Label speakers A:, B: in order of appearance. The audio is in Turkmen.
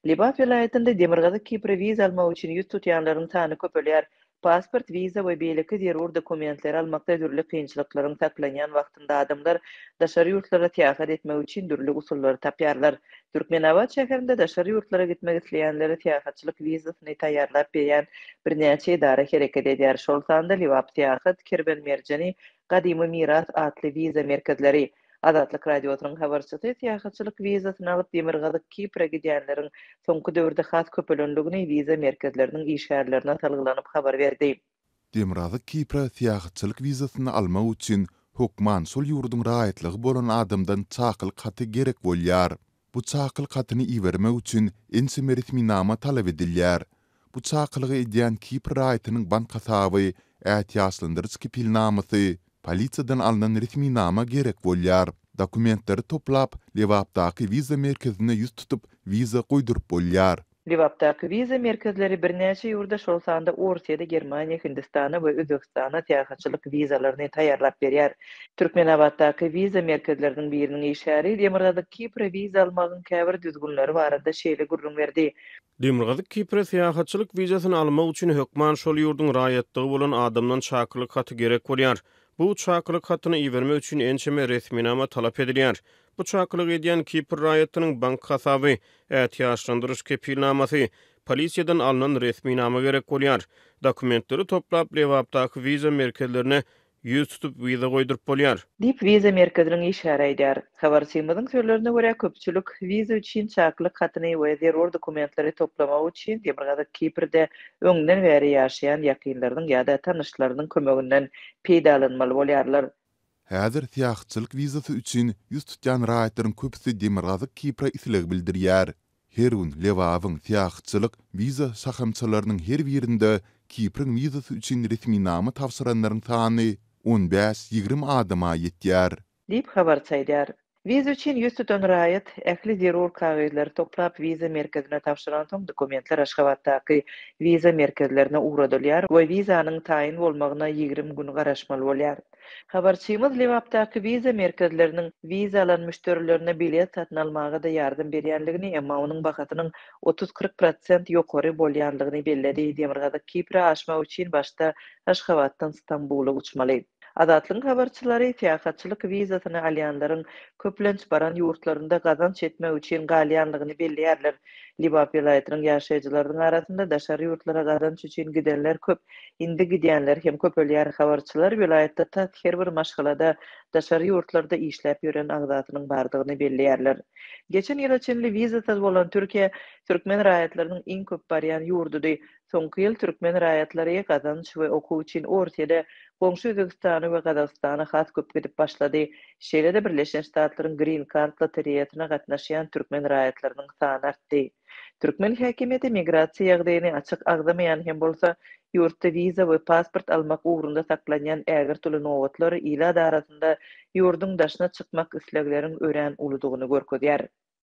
A: Libat vilayetinde Demirgazyk Kipre viza almak üçin ýüz tutýanlaryň sany köpelýär. Pasport, viza we beýleki zerur dokumentleri almakda dürli kynçylyklaryň taklanýan wagtynda adamlar daşary ýurtlara täýat etmek üçin dürli usullary tapýarlar. Türkmenabad şäherinde daşary ýurtlara gitmek isleýänlere täýatçylyk vizasyny taýýarlap berýän birnäçe idara hereket edýär. Şol sanda Liwap Täýat, Kirben Merjani, Gadymy Miras adly viza merkezleri. Azatlyk radiosynyň habarçysy täýatçylyk vizasyny alyp Demirgazyk Kipre gidýänleriň soňky döwürde has köpelendigini viza merkezleriniň işgärlerine salgylanyp habar berdi.
B: Demirgazyk Kipre täýatçylyk vizasyny almak üçin hukman şol ýurduň raýatlygy bolan adamdan çakyl katy gerek bolýar. Bu çakyl katyny iwermek üçin ensi resminama talap edilýär. Bu çakylgy edýän Kipre raýatynyň bank hasaby, ähtiýaçlandyrjy kipilnamasy, polisiýadan alynan resminama gerek bolýar. Dokumentleri toplap, Liwapdaky viza merkezine ýüz tutup viza goýdurup bolýar.
A: Liwapdaky viza merkezleri birnäçe ýurda şol sanda Orsiýada, Germaniýa, Hindistana we Özbekistana täýatçylyk vizalaryny taýýarlap berýär. Türkmenabaddaky viza merkezleriniň biriniň işgäri Demirgazyk Kipre viza almagyň käbir düzgünleri barada şeýle gurrun berdi.
C: Demirgazyk Kipre täýatçylyk vizasyny almak üçin hökman şol ýurduň raýatlygy bolan adamdan çakyly katy gerek bolýar. Bu çakyly katyny iwermek üçin ençeme resminama talap edilýär. Bu çakylyk edýän Kipr raýatynyň bank hasaby, ähtiýaçlandyrjy kepilnamasy, polisiýadan alynan resminama gerek bolýar. Dokumentleri toplap Liwapdaky viza merkezlerine ýüz tutup viza goýdurup bolýar.
A: Dip viza merkeziniň işgäri edýär. Habarçymyzyň sözlerine görä köpçülik viza üçin çakyly katyny we zerur dokumentleri toplamak üçin Demirgazyk Kiprde öňden bäri ýaşaýan ýakynlarynyň ýa-da tanyşlarynyň kömeginden peýdalanmaly bolýarlar.
B: Häzir täýatçylyk vizasy üçin ýüz tutýan raýatlaryň köpüsi Demirgazyk Kipre isleg bildirýär. Her gün Liwabyň täýatçylyk viza sahamçylarynyň her birinde Kipriň vizasy üçin resminama tapşyranlaryň sany 15-20 adama ýetýär.
A: Dip habarça edýär. Viza üçin ýüz tutan raýat ähli zerur kagylary toplap viza merkezine tapşyran soň dokumentler Aşgabatdaky viza merkezlerine uğradylýar we vizanyň taýin bolmagyna 20 gün garaşmaly bolýar. Habarçymyz Liwapdaky viza merkezleriniň viza alan müşterilerine bilet satyn almaga da ýardym berýänligini, emma onuň bagatynyň 30-40% ýokary bolýanlygyny belledi. Demirgazyk Kipre aşmak üçin başda Aşgabatdan Stambuly uçmaly. Azatlyň habarçylary täýatçylyk vizasyny alýanlaryň köplenç baran ýurtlarynda gazanç etmek üçin galýanlygyny bellärler. Liwap vilayatynyň ýaşaýjylarynyň arasynda daşary ýurtlara gazanç üçin gidenler köp. Indi gidýänler hem köpelýär. Habarçylar vilayatda her bir maşgalada daşary ýurtlarda işläp ýören agzatynyň bardygyny bellärler. Geçen ýyl içinde vizasyz bolan Türkiýe türkmen raýatlarynyň iň köp barýan ýurdudy. Soňky ýyl türkmen raýatlary gazanç we okuw üçin Orsiýada, Goňşy Özbekistana we Gazagystana has köp gidip başlady. Şeýle-de Birleşen Ştatlaryň Green Card loteriýasyna gatnaşýan türkmen raýatlarynyň sany artdy. Türkmen häkimeti migrasiýa ýagdaýyny açyk agdamaýan hem bolsa ýurtda viza we pasport almak ugrunda saklanýan ägir türlü nowatlary ila arasynda ýurdun daşyna çykmak islegleriň ören uludygyny görkezýär.